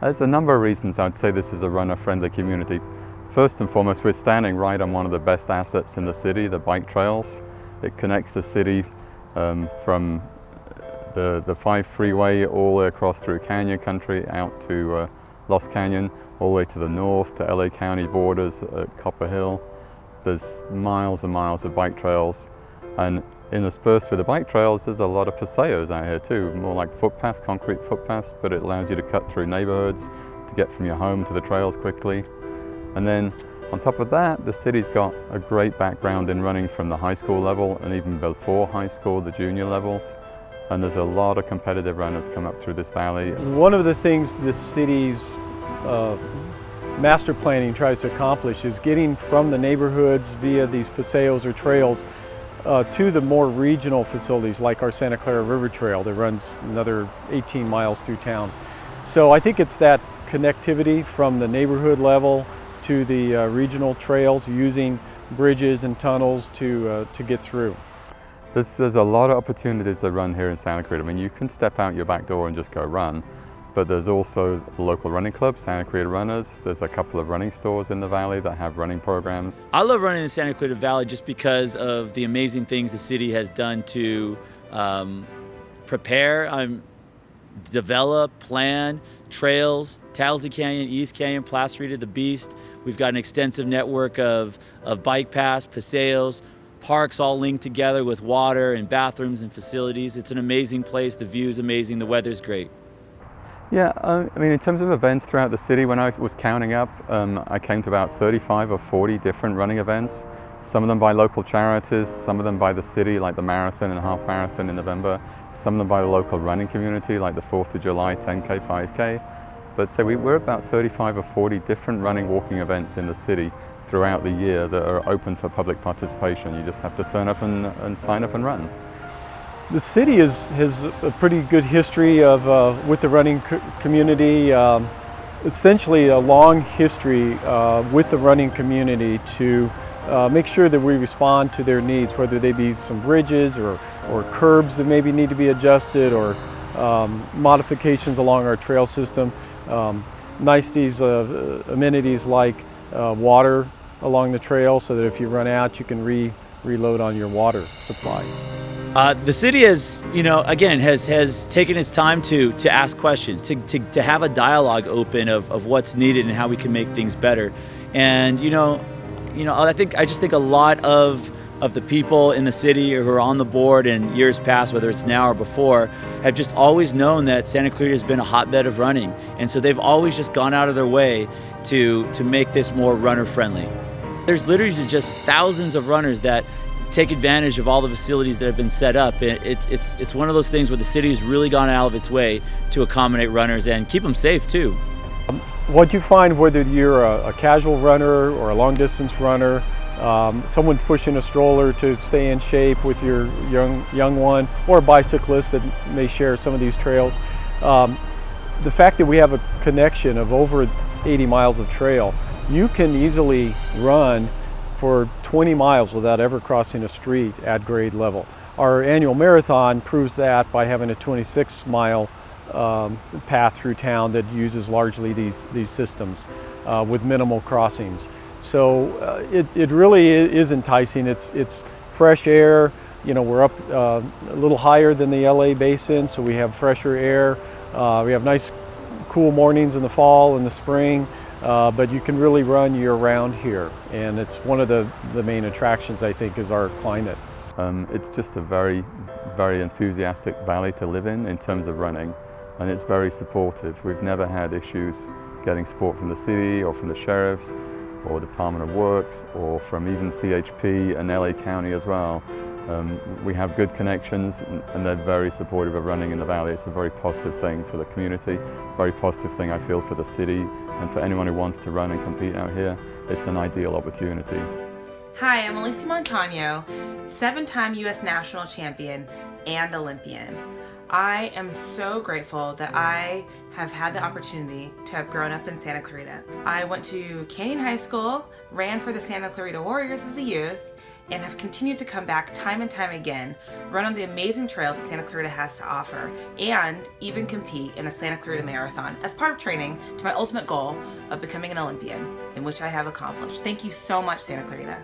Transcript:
There's a number of reasons I'd say this is a runner-friendly community. First and foremost, we're standing right on one of the best assets in the city, the bike trails. It connects the city from the 5 freeway all the way across through Canyon Country out to Lost Canyon, all the way to the north to LA County borders at Copper Hill. There's miles and miles of bike trails, and interspersed with the bike trails there's a lot of paseos out here too, more like footpaths, concrete footpaths, but it allows you to cut through neighborhoods to get from your home to the trails quickly. And then on top of that, the city's got a great background in running from the high school level and even before high school, the junior levels. And there's a lot of competitive runners come up through this valley. One of the things the city's master planning tries to accomplish is getting from the neighborhoods via these paseos or trails to the more regional facilities like our Santa Clara River Trail that runs another 18 miles through town. So I think it's that connectivity from the neighborhood level to the regional trails using bridges and tunnels to get through. There's a lot of opportunities to run here in Santa Clarita. I mean, you can step out your back door and just go run, but there's also the local running club, Santa Clarita Runners. There's a couple of running stores in the valley that have running programs. I love running in Santa Clarita Valley just because of the amazing things the city has done to prepare, develop, plan trails, Towsley Canyon, East Canyon, Placerita, the Beast. We've got an extensive network of bike paths, paseos, parks all linked together with water and bathrooms and facilities. It's an amazing place. The view's amazing. The weather's great. Yeah, I mean, in terms of events throughout the city, when I was counting up, I came to about 35 or 40 different running events. Some of them by local charities, some of them by the city, like the marathon and half marathon in November. Some of them by the local running community, like the 4th of July 10K, 5K. But so we're about 35 or 40 different running, walking events in the city throughout the year that are open for public participation. You just have to turn up and sign up and run. The city has a pretty good history of with the running community, essentially a long history with the running community to make sure that we respond to their needs, whether they be some bridges or curbs that maybe need to be adjusted or modifications along our trail system. Niceties, amenities like water along the trail so that if you run out you can reload on your water supply. The city has, again, has taken its time to ask questions, to have a dialogue open of what's needed and how we can make things better. And I just think a lot of the people in the city who are on the board in years past, whether it's now or before, have just always known that Santa Clarita has been a hotbed of running, and so they've always just gone out of their way to make this more runner friendly. There's literally just thousands of runners that take advantage of all the facilities that have been set up. It's one of those things where the city has really gone out of its way to accommodate runners and keep them safe too. What you find, whether you're a casual runner or a long distance runner, someone pushing a stroller to stay in shape with your young one, or a bicyclist that may share some of these trails, the fact that we have a connection of over 80 miles of trail, you can easily run for 20 miles without ever crossing a street at grade level. Our annual marathon proves that by having a 26-mile path through town that uses largely these systems with minimal crossings. So it really is enticing. It's fresh air. We're up a little higher than the LA basin, so we have fresher air. We have nice cool mornings in the fall and the spring. But you can really run year-round here, and it's one of the main attractions, I think, is our climate. It's just a very, very enthusiastic valley to live in terms of running, and it's very supportive. We've never had issues getting support from the city or from the sheriffs or Department of Works or from even CHP and LA County as well. We have good connections, and they're very supportive of running in the valley. It's a very positive thing for the community, very positive thing I feel for the city, and for anyone who wants to run and compete out here, it's an ideal opportunity. Hi, I'm Alysia Montaño, 7-time U.S. national champion and Olympian. I am so grateful that I have had the opportunity to have grown up in Santa Clarita. I went to Canyon High School, ran for the Santa Clarita Warriors as a youth, and have continued to come back time and time again, run on the amazing trails that Santa Clarita has to offer, and even compete in the Santa Clarita Marathon as part of training to my ultimate goal of becoming an Olympian, in which I have accomplished. Thank you so much, Santa Clarita.